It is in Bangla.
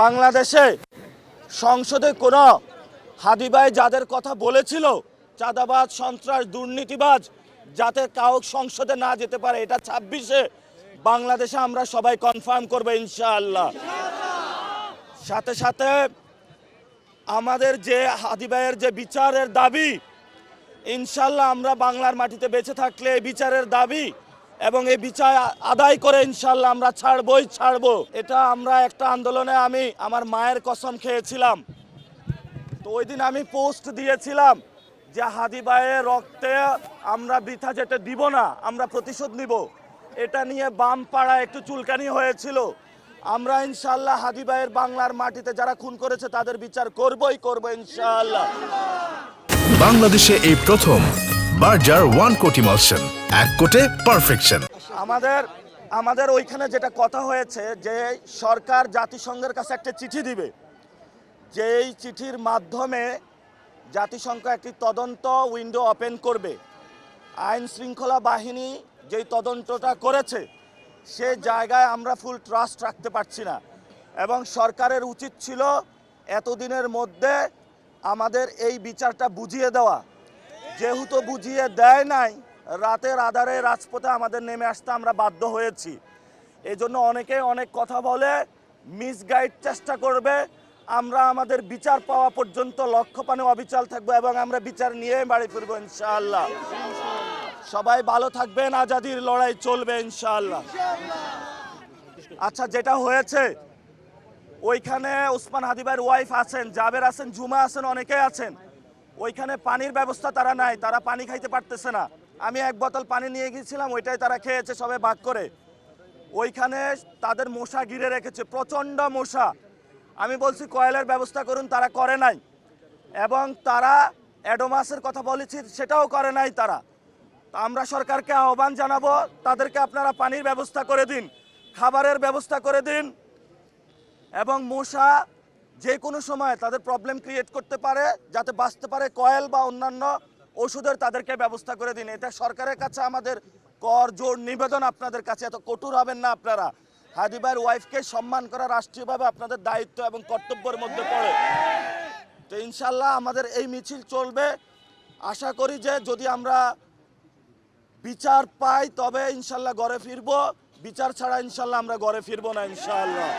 বাংলাদেশে সংসদে কোনো হাদি ভাই যাদের কথা বলেছিল চাঁদাবাজ সন্ত্রাস দুর্নীতিবাজ যাতে কাউ সংসদে না যেতে পারে, এটা 26-এ বাংলাদেশে আমরা সবাই কনফার্ম করবো ইনশাআল্লাহ। সাথে সাথে আমাদের যে হাদি ভাইয়ের যে বিচারের দাবি, ইনশাআল্লাহ আমরা বাংলার মাটিতে বেঁচে থাকলে এই বিচারের দাবি এবং এই বিচার আদায় করে ইনশাআল্লাহ আমরা ছাড়বো। এটা আমরা একটা আন্দোলনে আমি আমার মায়ের কসম খেয়েছিলাম। তো ওই দিন আমি পোস্ট দিয়েছিলাম যে হাদি ভাইয়ের রক্তে আমরা বৃথা যেতে দিব না, আমরা প্রতিশোধ নিব। এটা নিয়ে বাম পাড়া একটু চুলকানি হয়েছিল। আমরা ইনশাআল্লাহ হাদি ভাইয়ের বাংলার মাটিতে যারা খুন করেছে তাদের বিচার করবো ইনশাআল্লাহ। বাংলাদেশে এই প্রথম বার্জার 1 কোটি মালসন, 1 কোটে পারফেকশন। আমাদের ওইখানে যেটা কথা হয়েছে যে সরকার জাতিসংঘের কাছে একটা চিঠি দিবে, যেই চিঠির মাধ্যমে জাতিসংঘ একটি তদন্ত উইন্ডো ওপেন করবে। আইন শৃঙ্খলা বাহিনী যেই তদন্তটা করেছে সে জায়গায় আমরা ফুল ট্রাস্ট রাখতে পারছি না এবং সরকারের উচিত ছিল এতদিনের মধ্যে আমাদের এই বিচারটা বুঝিয়ে দেওয়া। যেহেতু বুঝিয়ে দেয় নাই, রাতের আধারে রাজপথে আমাদের নেমে আসতে আমরা বাধ্য হয়েছি। এই জন্য অনেকে অনেক কথা বলে, মিসগাইড চেষ্টা করবে। আমরা আমাদের বিচার পাওয়া পর্যন্ত লক্ষ্যপানে অবিচল থাকবো এবং আমরা বিচার নিয়ে বাড়ি ফিরবো ইনশাআল্লাহ। সবাই ভালো থাকবেন, আজাদির লড়াই চলবে ইনশাআল্লাহ। আচ্ছা, যেটা হয়েছে ওইখানে ওসমান হাদি ভাইয়ের ওয়াইফ আছেন, জাবের আছেন, জুমা আছেন, অনেকে আছেন। ওইখানে পানির ব্যবস্থা তারা নাই, তারা পানি খাইতে পারতেছে না। আমি 1 বোতল পানি নিয়ে গিয়েছিলাম, ওইটাই তারা খেয়েছে সবাই ভাগ করে। ওইখানে তাদের মশা ঘিরে রেখেছে, প্রচণ্ড মশা। আমি বলছি কয়েলের ব্যবস্থা করুন, তারা করে নাই। এবং তারা অ্যাডোমাসের কথা বলেছি, সেটাও করে নাই তারা। আমরা সরকারকে আহ্বান জানাবো, তাদেরকে আপনারা পানির ব্যবস্থা করে দিন, খাবারের ব্যবস্থা করে দিন। এবং মশা যে কোনো সময় তাদের প্রবলেম ক্রিয়েট করতে পারে, যাতে বাঁচতে পারে, কয়েল বা অন্যান্য ওষুধের তাদেরকে ব্যবস্থা করে দিন। এটা সরকারের কাছে আমাদের কর জোর নিবেদন, আপনাদের কাছে এত কঠোর হবেন না আপনারা। হাদি ভাইয়ের ওয়াইফকে সম্মান করা রাষ্ট্রীয়ভাবে আপনাদের দায়িত্ব এবং কর্তব্যের মধ্যে পড়ে। তো ইনশাল্লাহ আমাদের এই মিছিল চলবে। আশা করি যে যদি আমরা বিচার পাই তবে ইনশাল্লাহ ঘরে ফিরবো, বিচার ছাড়া ইনশাল্লাহ আমরা ঘরে ফিরবো না ইনশাআল্লাহ।